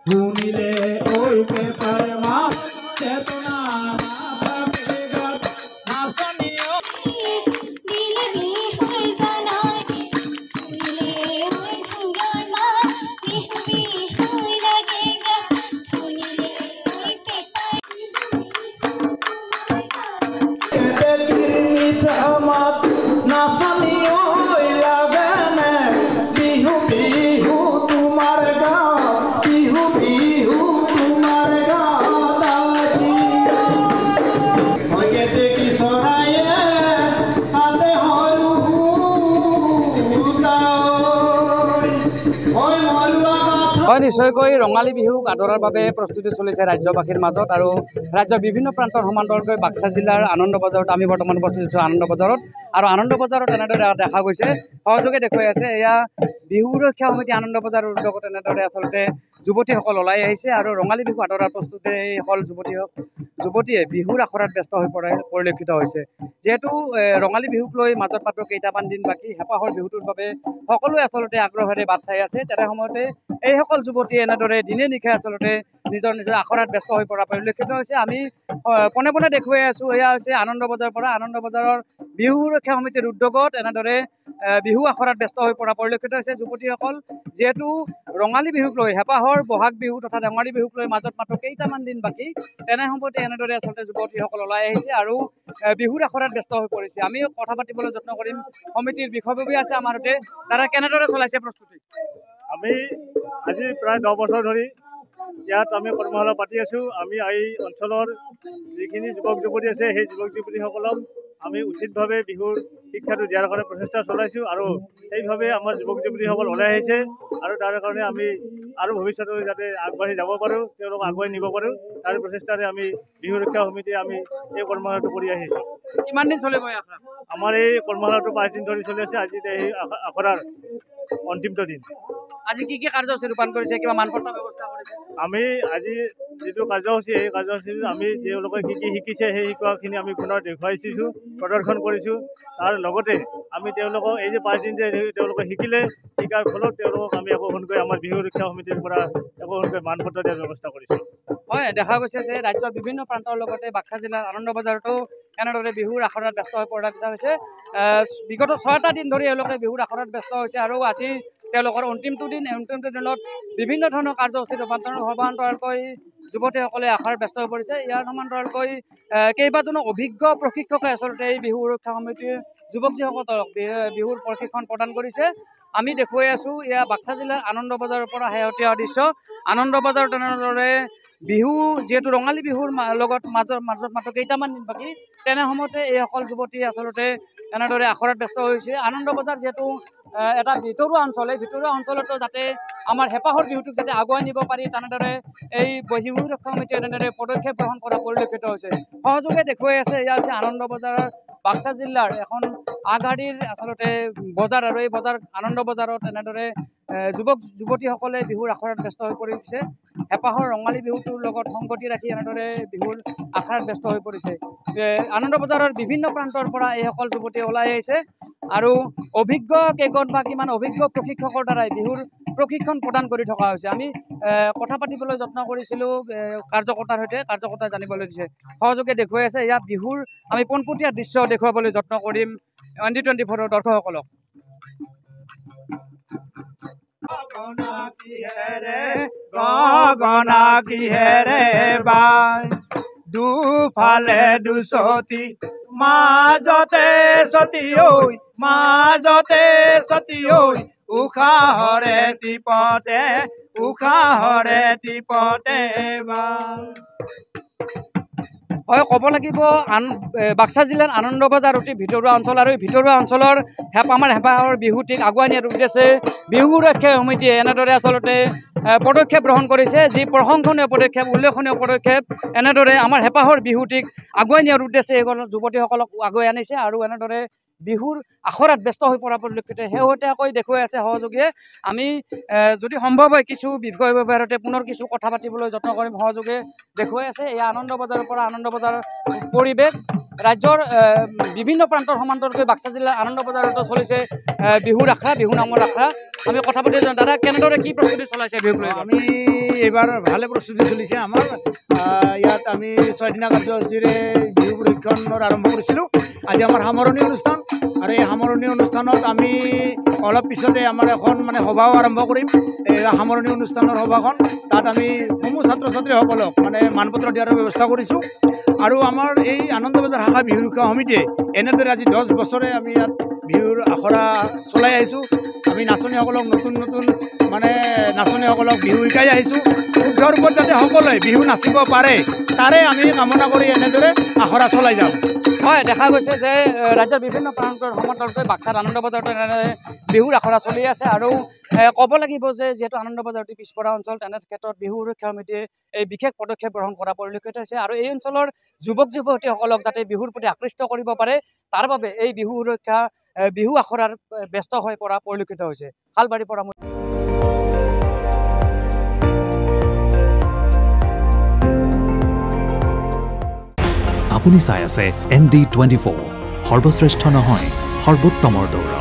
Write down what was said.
শুনিলে ঐকে প্ৰেমা চেতনা নাথাকেগত নাচনীয় হয় নিশ্চয়কৈ ৰঙালী বিহুক আদৰাৰ বাবে প্ৰস্তুতি চলিছে ৰাজ্যবাসীৰ মাজত আৰু ৰাজ্যৰ বিভিন্ন প্ৰান্তৰ সমান্তৰালকৈ বাক্সা জিলাৰ আনন্দ বজাৰত আমি বৰ্তমান উপস্থিত হৈছোঁ আনন্দ বজাৰত আৰু আনন্দ বজাৰত এনেদৰে দেখা গৈছে সহযোগে দেখুৱাই আছে এয়া বিহু সুৰক্ষা সমিতি আনন্দ বজাৰৰ উদ্যোগত এনেদৰে আচলতে যুৱতীসকল ওলাই আহিছে আৰু ৰঙালী বিহু আদৰাৰ প্ৰস্তুতি এইসকল যুৱতীয়ে বিহুৰ আখৰাত ব্যস্ত হৈ পৰিলক্ষিত হৈছে যিহেতু ৰঙালী বিহুক লৈ মাজত মাত্ৰ কেইটামান দিন বাকী হেঁপাহৰ বিহুটোৰ বাবে সকলোৱে আচলতে আগ্ৰহেৰে বাট চাই আছে তেনে সময়তে এইসকল যুৱতীয়ে এনেদৰে দিনে নিশাই আচলতে নিজৰ আখৰাত ব্যস্ত হৈ পৰা পৰিলক্ষিত হৈছে আমি পোনে পোনে দেখুৱাই আছোঁ এয়া হৈছে আনন্দ বজাৰৰ পৰা আনন্দ বজাৰৰ বিহু সুৰক্ষা সমিতিৰ উদ্যোগত এনেদৰে বিহু আখৰাত ব্যস্ত হৈ পৰা পৰিলক্ষিত হৈছে যুৱতীসকল যিহেতু ৰঙালী বিহুক লৈ হেঁপাহৰ বহাগ বিহু তথা ৰঙালী বিহুক লৈ মাজত মাত্ৰ কেইটামান দিন বাকী তেনে সময়তে এনেদৰে আচলতে যুৱতীসকল ওলাই আহিছে আৰু বিহুৰ আখৰাত ব্যস্ত হৈ পৰিছে আমি কথা পাতিবলৈ যত্ন কৰিম সমিতিৰ বিষয়ববী আছে আমাৰ সৈতে তাৰা কেনেদৰে চলাইছে প্ৰস্তুতি আমি আজি প্ৰায় 10 বছৰ ধৰি ইয়াত আমি কৰ্মশালা পাতি আছোঁ আমি এই অঞ্চলৰ যিখিনি যুৱক যুৱতী আছে সেই যুৱক যুৱতীসকলক আমি উচিতভাৱে বিহুৰ শিক্ষাটো দিয়াৰ কাৰণে প্ৰচেষ্টা চলাইছোঁ আৰু সেইভাৱে আমাৰ যুৱক যুৱতীসকল ওলাই আহিছে আৰু তাৰ কাৰণে আমি আৰু ভৱিষ্যতে যাতে আগবাঢ়ি যাব পাৰোঁ তেওঁলোকক আগুৱাই নিব পাৰোঁ তাৰ প্ৰচেষ্টাৰে আমি বিহু ৰক্ষা সমিতিয়ে আমি এই কৰ্মশালাটো কৰি আহিছোঁ। কিমান দিন চলিব আমাৰ এই কৰ্মশালাটো 5 দিন ধৰি চলি আছে আজি এই আখৰাৰ অন্তিমটো দিন। আজি কি কি কাৰ্যসূচী ৰূপায়ণ কৰিছে কিবা মানপত্ৰ ব্যৱস্থা কৰিছে আমি আজি যিটো কাৰ্যসূচী এই কাৰ্যসূচীত আমি তেওঁলোকে কি কি শিকিছে সেই শিকোৱাখিনি আমি পুনৰ দেখুৱাইছোঁ প্ৰদৰ্শন কৰিছোঁ তাৰ লগতে আমি তেওঁলোকক এই যে 5 দিন যে তেওঁলোকে শিকিলে শিকাৰ ফলত তেওঁলোকক আমি একোখনকৈ আমাৰ বিহু ৰক্ষা সমিতিৰ পৰা একোখনকৈ মানপত্ৰ দিয়াৰ ব্যৱস্থা কৰিছোঁ। হয় দেখা গৈছে যে ৰাজ্যৰ বিভিন্ন প্ৰান্তৰ লগতে বাক্সা জিলাৰ আনন্দ বজাৰতো এনেদৰে বিহুৰ আখৰাত ব্যস্ত হৈ পৰিলক্ষিত হৈছে বিগত 6টা দিন ধৰি এওঁলোকে বিহুৰ আখৰাত ব্যস্ত হৈছে আৰু আজি তেওঁলোকৰ অন্তিমটো দিনত বিভিন্ন ধৰণৰ কাৰ্যসূচী সমান্তৰালকৈ যুৱতীসকলে আখৰাত ব্যস্ত হৈ পৰিছে ইয়াৰ সমান্তৰালকৈ কেইবাজনো অভিজ্ঞ প্ৰশিক্ষকে আচলতে এই বিহু সুৰক্ষা সমিতিৰ যুৱক যিসকলক বিহুৰ প্ৰশিক্ষণ প্ৰদান কৰিছে আমি দেখুৱাই আছোঁ এয়া বাক্সা জিলাৰ আনন্দ বজাৰৰ পৰা শেহতীয়া দৃশ্য আনন্দ বজাৰত তেনেদৰে বিহু যিহেতু ৰঙালী বিহুৰ লগত মাজত মাত্ৰ কেইটামান দিন বাকী তেনে সময়তে এইসকল যুৱতী আচলতে এনেদৰে আখৰাত ব্যস্ত হৈছে আনন্দ বজাৰ যিহেতু এটা ভিতৰুৱা অঞ্চল এই ভিতৰুৱা অঞ্চলতো যাতে আমাৰ হেঁপাহৰ বিহুটোক যাতে আগুৱাই নিব পাৰি তেনেদৰে এই বিহু ৰক্ষা সমিতিয়ে এনেদৰে পদক্ষেপ গ্ৰহণ কৰা পৰিলক্ষিত হৈছে সহযোগে দেখুৱাই আছে এয়া হৈছে আনন্দ বজাৰৰ বাক্সা জিলাৰ এখন আগশাৰীৰ আচলতে বজাৰ আৰু এই বজাৰ আনন্দ বজাৰত এনেদৰে যুৱক যুৱতীসকলে বিহুৰ আখৰাত ব্যস্ত হৈ পৰিছে হেঁপাহৰ ৰঙালী বিহুটোৰ লগত সংগতি ৰাখি এনেদৰে বিহুৰ আখৰাত ব্যস্ত হৈ পৰিছে আনন্দ বজাৰৰ বিভিন্ন প্ৰান্তৰ পৰা এইসকল যুৱতী ওলাই আহিছে আৰু অভিজ্ঞ কেইগৰাকীমান অভিজ্ঞ প্ৰশিক্ষকৰ দ্বাৰাই বিহুৰ প্ৰশিক্ষণ প্ৰদান কৰি থকা হৈছে আমি কথা পাতিবলৈ যত্ন কৰিছিলোঁ কাৰ্যকৰ্তাৰ সৈতে কাৰ্যকৰ্তাই জানিবলৈ দিছে সহযোগে দেখুৱাই আছে ইয়াত বিহুৰ আমি পোনপটীয়া দৃশ্য দেখুৱাবলৈ যত্ন কৰিম ND24 দৰ্শকসকলক গগনা কিহেৰে বাই দুফালে দুচতি মাজতে সতি ঐ উশাহৰে টিপতে বাই হয় ক'ব লাগিব বাক্সা জিলাৰ আনন্দ বজাৰ অতি ভিতৰুৱা অঞ্চল আৰু এই ভিতৰুৱা অঞ্চলৰ আমাৰ হেঁপাহৰ বিহুটিক আগুৱাই নিয়াৰ উদ্দেশ্যে বিহু ৰক্ষা সমিতিয়ে এনেদৰে আচলতে পদক্ষেপ গ্ৰহণ কৰিছে যি প্ৰশংসনীয় পদক্ষেপ উল্লেখনীয় পদক্ষেপ এনেদৰে আমাৰ হেঁপাহৰ বিহুটিক আগুৱাই নিয়াৰ উদ্দেশ্যে এইসকল যুৱতীসকলক আগুৱাই আনিছে আৰু এনেদৰে বিহুৰ আখৰাত ব্যস্ত হৈ পৰা পৰিলক্ষিত শেহতীয়াকৈ দেখুৱাই আছে সহযোগীয়ে আমি যদি সম্ভৱ হয় কিছু বিষয়ৰ বাবে পুনৰ কিছু কথা পাতিবলৈ যত্ন কৰিম সহযোগে দেখুৱাই আছে এই আনন্দ বজাৰৰ পৰা আনন্দ বজাৰৰ পৰিৱেশ ৰাজ্যৰ বিভিন্ন প্ৰান্তৰ সমান্তৰালকৈ বাক্সা জিলাৰ আনন্দ বজাৰতো চলিছে বিহুৰ আখৰা বিহু নামৰ আখৰা আমি কথা পাতি যাওঁ দাদা কেনেদৰে কি প্ৰস্তুতি চলাইছে বিহুক লৈ আমি এইবাৰ ভালে প্ৰস্তুতি চলিছে আমাৰ ইয়াত আমি 6 দিনীয়া কাৰ্যসূচীৰে বিহু পৰীক্ষণৰ আৰম্ভ কৰিছিলোঁ আজি আমাৰ সামৰণি অনুষ্ঠান আৰু এই সামৰণি অনুষ্ঠানত আমি অলপ পিছতে আমাৰ এখন মানে সভাও আৰম্ভ কৰিম এই সামৰণি অনুষ্ঠানৰ সভাখন তাত আমি সমূহ ছাত্ৰ ছাত্ৰীসকলক মানে মানপত্ৰ দিয়াৰ ব্যৱস্থা কৰিছোঁ আৰু আমাৰ এই আনন্দবজাৰ শাখা বিহু ৰক্ষা সমিতিয়ে এনেদৰে আজি 10 বছৰে আমি ইয়াত বিহুৰ আখৰা চলাই আহিছোঁ আমি নাচনীসকলক নতুন নতুন মানে নাচনীসকলক বিহু শিকাই আহিছোঁ শুদ্ধ ৰূপত যাতে সকলোৱে বিহু নাচিব পাৰে তাৰে আমি কামনা কৰি এনেদৰে আখৰা চলাই যাম হয় দেখা গৈছে যে ৰাজ্যৰ বিভিন্ন প্ৰান্তৰ সমতলকৈ বাক্সাত আনন্দবজাৰতো এনেদৰে বিহুৰ আখৰা চলি আছে আৰু ক'ব লাগিব যে যিহেতু আনন্দবজাৰটি পিছপৰা অঞ্চল তেনে ক্ষেত্ৰত বিহু সুৰক্ষা সমিতিয়ে এই বিশেষ পদক্ষেপ গ্ৰহণ কৰা পৰিলক্ষিত হৈছে আৰু এই অঞ্চলৰ যুৱক যুৱতীসকলক যাতে বিহুৰ প্ৰতি আকৃষ্ট কৰিব পাৰে তাৰ বাবে এই বিহু সুৰক্ষা বিহু আখৰাৰ ব্যস্ত হৈ পৰা পৰিলক্ষিত হৈছে শালবাৰীৰ পৰা আপুনি চাই আছে ND24 সৰ্বশ্ৰেষ্ঠ নহয় সৰ্বোত্তমৰ দৌৰা